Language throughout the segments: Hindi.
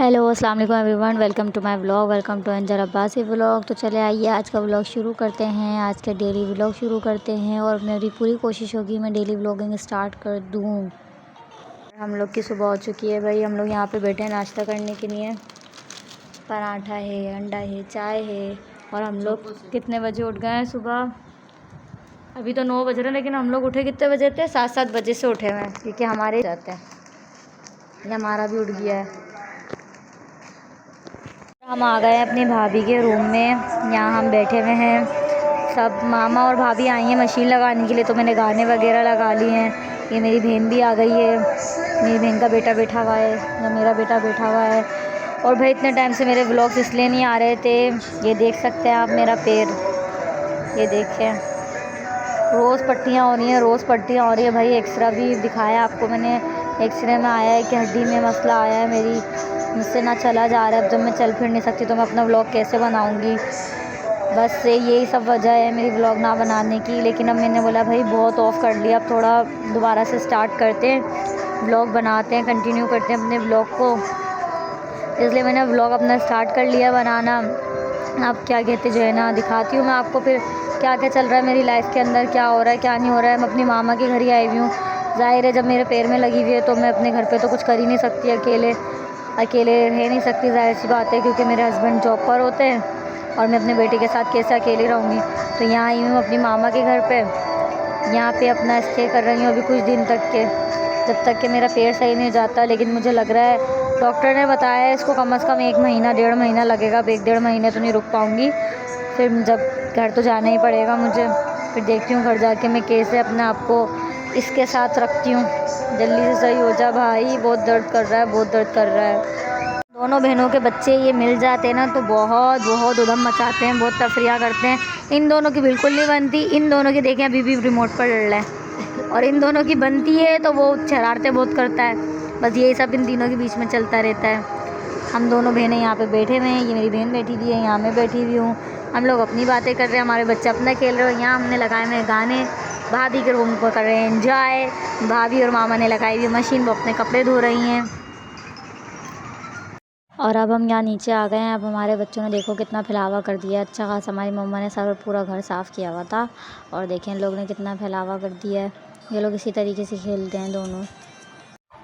हेलो अस्सलाम वालेकुम everyone, welcome to my vlog, welcome to Anjar Abbasi vlog. तो चले आइए आज का व्लॉग शुरू करते हैं। आज का डेली व्लॉग शुरू करते हैं और मेरी पूरी कोशिश होगी मैं डेली व्लॉगिंग स्टार्ट कर दूँ। हम लोग की सुबह हो चुकी है भाई। हम लोग यहाँ पे बैठे हैं नाश्ता करने के लिए। पराठा है, अंडा है, चाय है। और हम लोग कितने बजे उठ गए हैं सुबह? अभी तो 9 बज रहे हैं, लेकिन हम लोग उठे कितने बजे थे? 7 बजे से उठे हुए हैं, क्योंकि हमारे जाते हैं। ये हमारा भी उठ गया है। हम आ गए अपनी भाभी के रूम में। यहाँ हम बैठे हुए हैं सब। मामा और भाभी आई हैं मशीन लगाने के लिए, तो मैंने गाने वगैरह लगा लिए हैं। ये मेरी बहन भी आ गई है। मेरी बहन का बेटा बैठा हुआ है, या मेरा बेटा बैठा हुआ है। और भाई इतने टाइम से मेरे व्लॉग्स इसलिए नहीं आ रहे थे। ये देख सकते हैं आप मेरा पैर, ये देखें रोज़ पट्टियाँ हो रही हैं, रोज़ पट्टियाँ हो रही है भाई। एक्सरे भी दिखाया आपको मैंने। एक्सरे में आया है कि हड्डी में मसला आया है मेरी, मुझसे ना चला जा रहा है। अब जब मैं चल फिर नहीं सकती तो मैं अपना व्लॉग कैसे बनाऊंगी? बस से यही सब वजह है मेरी व्लॉग ना बनाने की। लेकिन अब मैंने बोला भाई बहुत ऑफ़ कर लिया, अब थोड़ा दोबारा से स्टार्ट करते हैं, व्लॉग बनाते हैं, कंटिन्यू करते हैं अपने व्लॉग को। इसलिए मैंने व्लॉग अपना स्टार्ट कर लिया बनाना। अब क्या कहते जो है ना, दिखाती हूँ मैं आपको फिर क्या क्या चल रहा है मेरी लाइफ़ के अंदर, क्या हो रहा है क्या नहीं हो रहा है। मैं अपनी मामा के घर ही आई हुई हूँ। ज़ाहिर है जब मेरे पैर में लगी हुई है तो मैं अपने घर पे तो कुछ कर ही नहीं सकती, अकेले रह नहीं सकती, ज़ाहिर सी बात है, क्योंकि मेरे हस्बैंड जॉब पर होते हैं और मैं अपने बेटे के साथ कैसे अकेली रहूँगी। तो यहाँ आई हूँ अपनी मामा के घर पे। यहाँ पे अपना स्टे कर रही हूँ अभी कुछ दिन तक के, जब तक कि मेरा पैर सही नहीं हो जाता। लेकिन मुझे लग रहा है, डॉक्टर ने बताया है इसको कम से कम 1 महीना 1.5 महीना लगेगा। अब 1-1.5 महीने तो नहीं रुक पाऊँगी, फिर जब घर तो जाना ही पड़ेगा मुझे। फिर देखती हूँ घर जाके मैं कैसे अपने आप को इसके साथ रखती हूँ। जल्दी से सही हो जा भाई, बहुत दर्द कर रहा है, बहुत दर्द कर रहा है। दोनों बहनों के बच्चे ये मिल जाते हैं ना तो बहुत बहुत उधम मचाते हैं, बहुत तफरियाँ करते हैं। इन दोनों की बिल्कुल नहीं बनती। इन दोनों की देखें अभी भी रिमोट पर लड़ रहे हैं, और इन दोनों की बनती है तो वो शरारतें बहुत करता है। बस यही सब इन तीनों के बीच में चलता रहता है। हम दोनों बहनें यहाँ पे बैठे हुए हैं। ये मेरी बहन बैठी हुई है, यहाँ मैं बैठी हुई हूँ। हम लोग अपनी बातें कर रहे हैं, हमारे बच्चे अपना खेल रहे हैं। यहाँ हमने लगाए हुए गाने, भाभी के रूम को कर रहे हैं एंजॉय। भाभी और मामा ने लगाई हुई मशीन, वो अपने कपड़े धो रही हैं। और अब हम यहाँ नीचे आ गए हैं। अब हमारे बच्चों ने देखो कितना फैलावा कर दिया। अच्छा खासा हमारी मम्मा ने सारा पूरा घर साफ़ किया हुआ था, और देखें इन लोग ने कितना फैलावा कर दिया है। ये लोग इसी तरीके से खेलते हैं दोनों।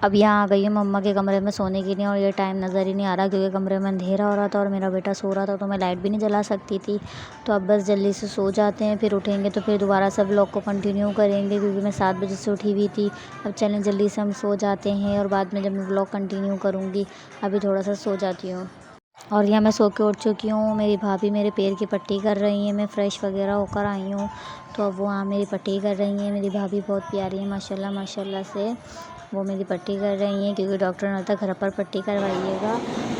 अब यहाँ आ गई है मम्मा के कमरे में सोने के लिए, और ये टाइम नज़र ही नहीं आ रहा क्योंकि कमरे में अंधेरा हो रहा था और मेरा बेटा सो रहा था, तो मैं लाइट भी नहीं जला सकती थी। तो अब बस जल्दी से सो जाते हैं, फिर उठेंगे तो फिर दोबारा से व्लॉग को कंटिन्यू करेंगे, क्योंकि मैं 7 बजे से उठी हुई थी। अब चलें जल्दी से हम सो जाते हैं, और बाद में जब मैं व्लॉग कंटिन्यू करूँगी। अभी थोड़ा सा सो जाती हूँ। और यहाँ मैं सो के उठ चुकी हूँ। मेरी भाभी मेरे पैर की पट्टी कर रही हैं। मैं फ़्रेश वगैरह होकर आई हूँ, तो अब वो वहाँ मेरी पट्टी कर रही हैं। मेरी भाभी बहुत प्यारी है माशाल्लाह माशाल्लाह से। वो मेरी पट्टी कर रही हैं, क्योंकि डॉक्टर ने कहा घर पर पट्टी करवाइएगा।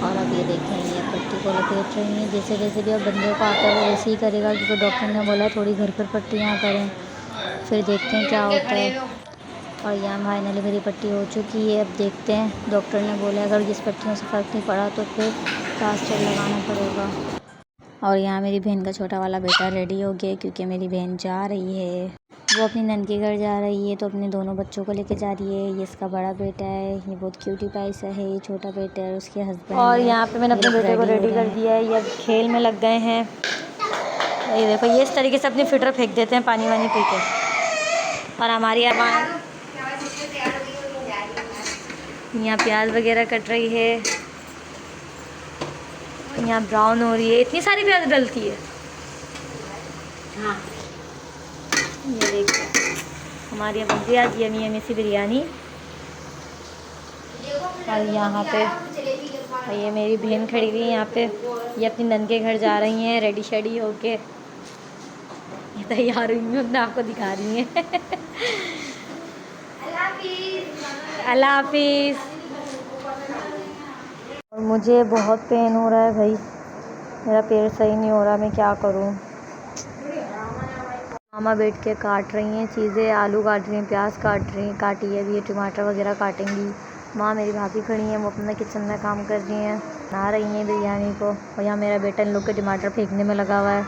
और अब ये देखें ये पट्टी को लपेट रही हैं। जैसे जैसे भी अब बंदे को आता है वो वैसे ही करेगा, क्योंकि डॉक्टर ने बोला थोड़ी घर पर पट्टियाँ करें, फिर देखते हैं क्या होता है। और यहाँ फाइनली मेरी पट्टी हो चुकी है। अब देखते हैं, डॉक्टर ने बोला अगर इस पट्टियों से फ़र्क नहीं पड़ा तो फिर प्लास्टर लगाना पड़ेगा। और यहाँ मेरी बहन का छोटा वाला बेटा रेडी हो गया, क्योंकि मेरी बहन जा रही है, वो अपनी नन के घर जा रही है, तो अपने दोनों बच्चों को लेके जा रही है। ये इसका बड़ा बेटा है, ये बहुत क्यूटी पाई सा है। ये छोटा बेटा है, उसके हस्बैंड। और यहाँ पे मैंने अपने बेटे को रेडी कर दिया है। ये अब खेल में लग गए हैं। ये देखो ये इस तरीके से अपनी फिटर फेंक देते हैं पानी वानी पी के। और हमारी यहाँ प्याज वगैरह कट रही है, यहाँ ब्राउन हो रही है। इतनी सारी प्याज डलती है। हाँ ये देखिए हमारी यहाँ बनती है आज यमी यमी सी बिरयानी। और यहाँ पे ये मेरी बहन खड़ी हुई है यहाँ पे। ये अपनी नन के घर जा रही हैं रेडी शेडी होके। ये तैयार हुई हैं, अपने आपको दिखा रही हैं। अल्लाह हाफिज़। और मुझे बहुत पेन हो रहा है भाई, मेरा पैर सही नहीं हो रहा, मैं क्या करूं। मामा बैठ के काट रही हैं चीज़ें, आलू काट रही हैं, प्याज काटी है, अभी ये टमाटर वगैरह काटेंगी। माँ मेरी भाभी खड़ी हैं, वो अपना किचन में काम कर रही हैं, बना रही हैं बिरयानी को। और यहाँ मेरा बेटा इन लोग के टमाटर फेंकने में लगा हुआ है,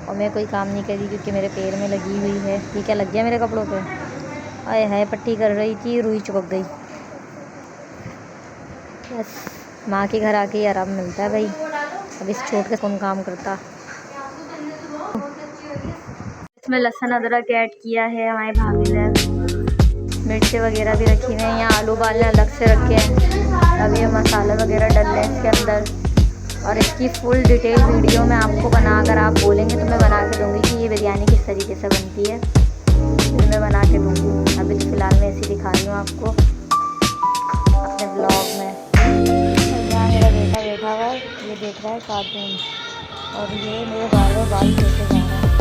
और मैं कोई काम नहीं कर रही क्योंकि मेरे पैर में लगी हुई है। ये क्या लग गया मेरे कपड़ों पे? आए है पट्टी कर रही थी, रुई चिपक गई। बस माँ के घर आके ही आराम मिलता है भाई, अब इस चोट के कौन काम करता। इसमें लहसुन अदरक ऐड किया है हमारी भाभी ने, मिर्ची वगैरह भी रखी हुई हैं। यहाँ आलू उबालने अलग से रखे हैं। अब ये मसाला वगैरह डल रहे हैं इसके अंदर, और इसकी फुल डिटेल वीडियो मैं आपको बना, अगर आप बोलेंगे तो मैं बना के दूँगी कि ये बिरयानी किस तरीके से बनती है, तो मैं बना के दूँगी। अभी तो फ़िलहाल मैं ऐसे दिखा रही हूँ आपको अपने ब्लॉग में। यहाँ मेरा बेटा बैठा हुआ है, ये देख रहा है कार्टून, और ये मेरे बाल खींचे जा रहा है।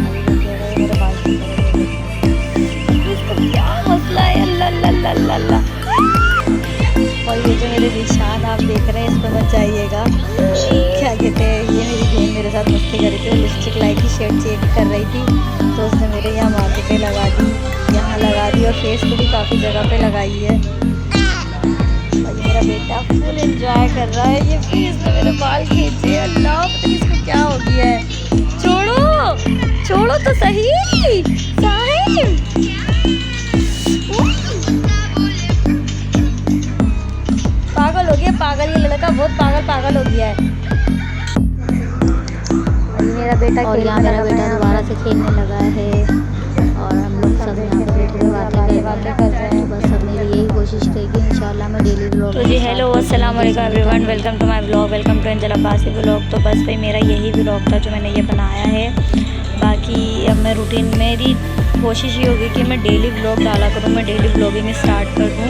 अभी देखिएगा ये मेरे बाल खींच रहे हैं, इसको क्या मसला है। अल्लाह। और ये जो मेरे निशान आप देख रहे हैं, इस पर मत जाइएगा। क्या कहते हैं, ये मेरी बहन मेरे साथ मस्ती कर रही थी, लिपस्टिक लाई थी, शेड चेक कर रही थी, तो उसने मेरे यहाँ माथे पे लगा दी, यहाँ लगा दी, और फेस को भी काफ़ी जगह पे लगाई है। और ये मेरा बेटा फुल एंजॉय कर रहा है। ये फेस में मेरे बाल खींचे, अल्लाह पता नहीं इसको क्या हो गया है। छोड़ो तो सही साहिब। पागल हो गया, पागल, ये लड़का बहुत पागल हो गया है। और ये मेरा बेटा, और यहाँ मेरा बेटा दोबारा से खेलने लगा है, और हम लोग सब यहाँ पे बैठे हुए बातें कर रहे हैं। बस अब मेरी यही कोशिश रहेगी इंशाल्लाह मैं डेली ब्लॉग। तो जी हेलो अस्सलाम वालेकुम everyone, welcome to my blog, welcome to Angel Abbasi blog. तो बस भाई मेरा यही ब्लॉग था जो मैंने ये बनाया है। बाकी अब मैं रूटीन, मेरी कोशिश ये होगी कि मैं डेली ब्लॉग डाला करूँ, मैं डेली ब्लॉगिंग स्टार्ट कर दूँ।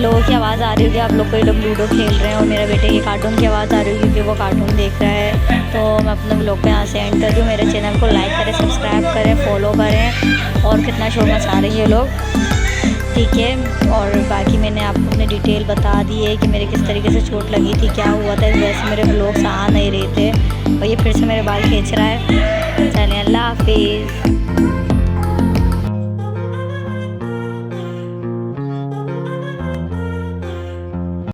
लोगों की आवाज़ आ रही होगी, आप लोग कोई लोग लूडो खेल रहे हैं, और मेरे बेटे की कार्टून की आवाज़ आ रही होगी क्योंकि वो कार्टून देख रहा है। तो मैं अपने ब्लॉग पे यहाँ से एंड कर दूँ। मेरे चैनल को लाइक करें, सब्सक्राइब करें, फॉलो करें, और कितना शोर मचा रही है लोग, ठीक है। और बाकी मैंने आपको अपनी डिटेल बता दी है कि मेरे किस तरीके से चोट लगी थी, क्या हुआ था, वैसे मेरे ब्लॉग्स आ नहीं रहे थे, और ये फिर से मेरे बाल खींच रहा है। चलिए अल्लाह हाफिज़।